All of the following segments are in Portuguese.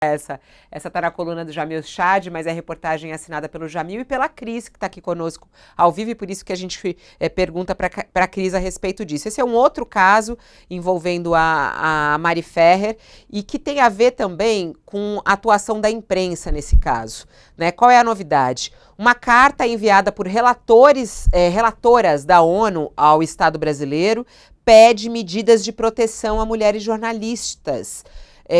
Essa tá na coluna do Jamil Chad, mas é reportagem assinada pelo Jamil e pela Cris, que está aqui conosco ao vivo, e por isso que a gente pergunta para a Cris a respeito disso. Esse é um outro caso envolvendo a Mari Ferrer e que tem a ver também com a atuação da imprensa nesse caso, né? Qual é a novidade? Uma carta enviada por relatoras da ONU ao Estado brasileiro pede medidas de proteção a mulheres jornalistas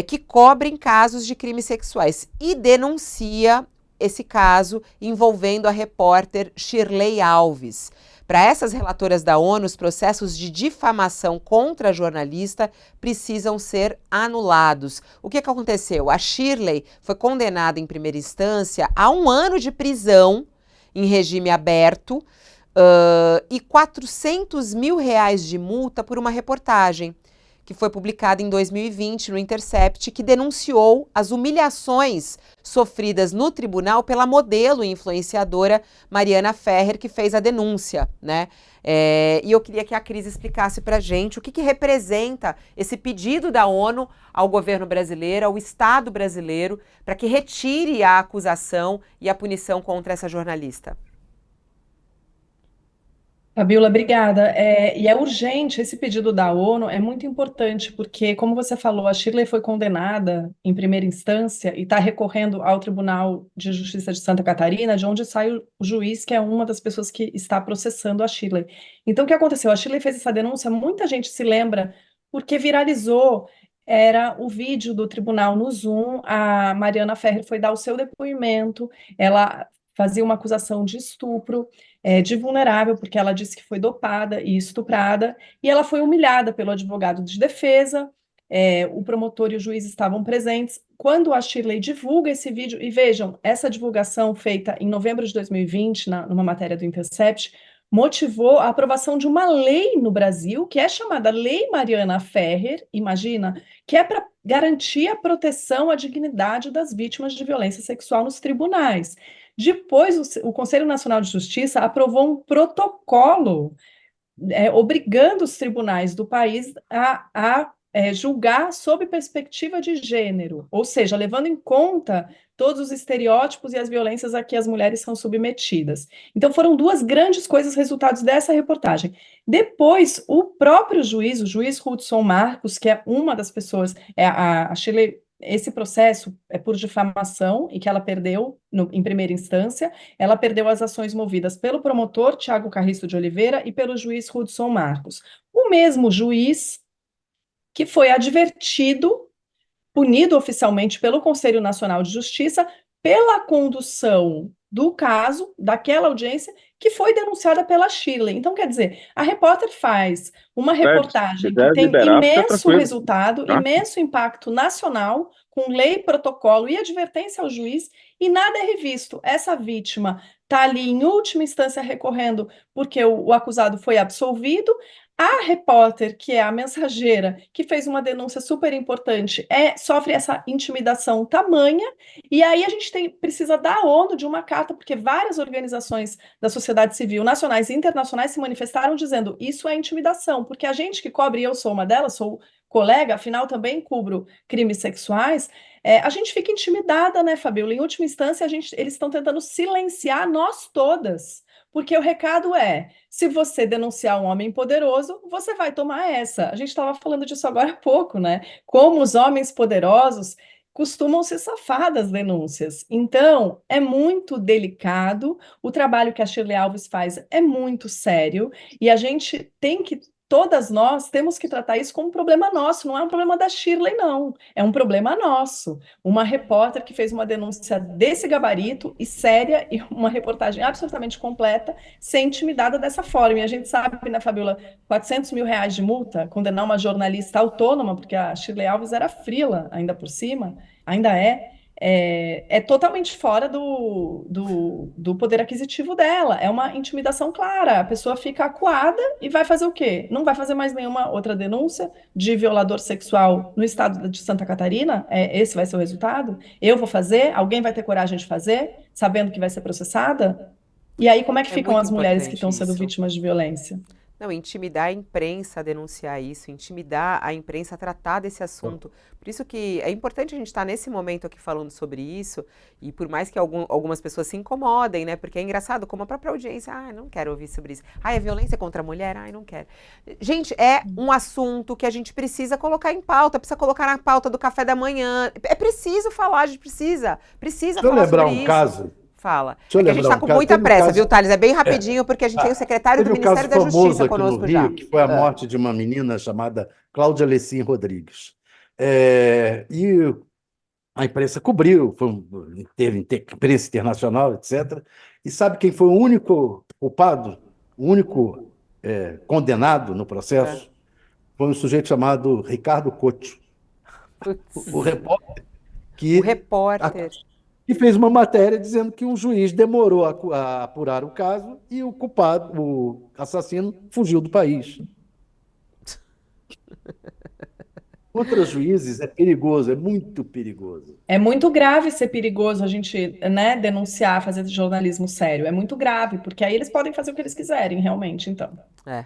que cobrem casos de crimes sexuais e denuncia esse caso envolvendo a repórter Shirley Alves. Para essas relatoras da ONU, os processos de difamação contra a jornalista precisam ser anulados. O que aconteceu? A Shirley foi condenada em primeira instância a 1 ano de prisão em regime aberto e R$ 400 mil de multa por uma reportagem que foi publicada em 2020 no Intercept, que denunciou as humilhações sofridas no tribunal pela modelo e influenciadora Mariana Ferrer, que fez a denúncia, né? E eu queria que a Cris explicasse para a gente o que representa esse pedido da ONU ao governo brasileiro, ao Estado brasileiro, para que retire a acusação e a punição contra essa jornalista. Fabiola, obrigada. E é urgente esse pedido da ONU, é muito importante, porque, como você falou, a Shirley foi condenada em primeira instância e está recorrendo ao Tribunal de Justiça de Santa Catarina, de onde sai o juiz, que é uma das pessoas que está processando a Shirley. Então, o que aconteceu? A Shirley fez essa denúncia, muita gente se lembra, porque viralizou. Era o vídeo do tribunal no Zoom, a Mariana Ferrer foi dar o seu depoimento, ela fazia uma acusação de estupro, de vulnerável, porque ela disse que foi dopada e estuprada, e ela foi humilhada pelo advogado de defesa, o promotor e o juiz estavam presentes. Quando a Shirley divulga esse vídeo, e vejam, essa divulgação feita em novembro de 2020, numa matéria do Intercept, motivou a aprovação de uma lei no Brasil, que é chamada Lei Mariana Ferrer, imagina, que é para garantir a proteção à dignidade das vítimas de violência sexual nos tribunais. Depois, o Conselho Nacional de Justiça aprovou um protocolo obrigando os tribunais do país a julgar sob perspectiva de gênero, ou seja, levando em conta todos os estereótipos e as violências a que as mulheres são submetidas. Então, foram duas grandes coisas resultados dessa reportagem. Depois, o próprio juiz, o juiz Hudson Marcos, que é uma das pessoas, a Shirley, esse processo é por difamação e que ela perdeu em primeira instância, ela perdeu as ações movidas pelo promotor Tiago Carriço de Oliveira e pelo juiz Hudson Marcos. O mesmo juiz que foi advertido, punido oficialmente pelo Conselho Nacional de Justiça pela condução do caso, daquela audiência, que foi denunciada pela Shirley. Então, quer dizer, a repórter faz uma Fred, se reportagem que quiser tem liberar, fica imenso tranquilo, resultado, tá? imenso impacto nacional, com lei, protocolo e advertência ao juiz, e nada é revisto. Essa vítima está ali em última instância recorrendo porque o acusado foi absolvido. A repórter, que é a mensageira, que fez uma denúncia super importante, sofre essa intimidação tamanha, e aí a gente precisa da ONU de uma carta, porque várias organizações da sociedade civil, nacionais e internacionais, se manifestaram dizendo isso é intimidação, porque a gente que cobre, e eu sou uma delas, sou colega, afinal também cubro crimes sexuais, a gente fica intimidada, né, Fabiola? Em última instância, eles estão tentando silenciar nós todas, porque o recado é: se você denunciar um homem poderoso, você vai tomar essa. A gente estava falando disso agora há pouco, né? Como os homens poderosos costumam se safar das denúncias. Então, é muito delicado. O trabalho que a Shirley Alves faz é muito sério e a gente tem que. Todas nós temos que tratar isso como um problema nosso, não é um problema da Shirley, não. É um problema nosso. Uma repórter que fez uma denúncia desse gabarito e séria, e uma reportagem absolutamente completa, ser intimidada dessa forma. E a gente sabe, né, Fabiola, R$ 400 mil de multa, condenar uma jornalista autônoma, porque a Shirley Alves era freela, ainda por cima, ainda é totalmente fora do poder aquisitivo dela. É uma intimidação clara. A pessoa fica acuada e vai fazer o quê? Não vai fazer mais nenhuma outra denúncia de violador sexual no estado de Santa Catarina? Esse vai ser o resultado? Eu vou fazer? Alguém vai ter coragem de fazer, sabendo que vai ser processada? E aí, como é que É ficam muito as mulheres que importante estão sendo isso. vítimas de violência? Não, intimidar a imprensa a denunciar isso, intimidar a imprensa a tratar desse assunto. Por isso que é importante a gente estar nesse momento aqui falando sobre isso, e por mais que algumas pessoas se incomodem, né? Porque é engraçado, como a própria audiência, não quero ouvir sobre isso. É violência contra a mulher? Não quero. Gente, é um assunto que a gente precisa colocar em pauta, precisa colocar na pauta do café da manhã. É preciso falar, a gente precisa Deixa eu falar lembrar sobre um isso. caso. Fala. Deixa eu É que a gente lembrar está um com caso. muita Teve um pressa, caso, viu, Thales? É bem rapidinho, porque a gente tem o secretário do teve um caso Ministério da famoso Justiça aqui no conosco já. Rio, que foi a morte de uma menina chamada Cláudia Lecim Rodrigues. E a imprensa cobriu, teve imprensa internacional, etc. E sabe quem foi o único culpado, o único condenado no É. processo? Foi um sujeito chamado Ricardo Couto, Putz. o repórter O que, repórter. que fez uma matéria dizendo que um juiz demorou a apurar o caso e o culpado, o assassino, fugiu do país. Contra juízes é perigoso, é muito perigoso. É muito grave ser perigoso a gente, né, denunciar, fazer jornalismo sério. É muito grave, porque aí eles podem fazer o que eles quiserem, realmente, então. É.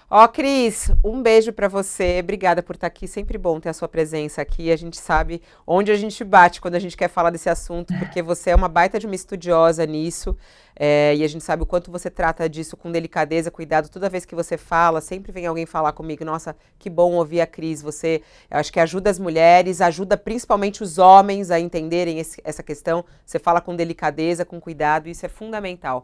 Ó, Cris, um beijo pra você. Obrigada por estar aqui. Sempre bom ter a sua presença aqui. A gente sabe onde a gente bate quando a gente quer falar desse assunto, porque você é uma baita de uma estudiosa nisso. E a gente sabe o quanto você trata disso com delicadeza, cuidado. Toda vez que você fala, sempre vem alguém falar comigo. Nossa, que bom ouvir a Cris. Você, eu acho que ajuda as mulheres, ajuda principalmente os homens a entenderem essa questão. Você fala com delicadeza, com cuidado, isso é fundamental.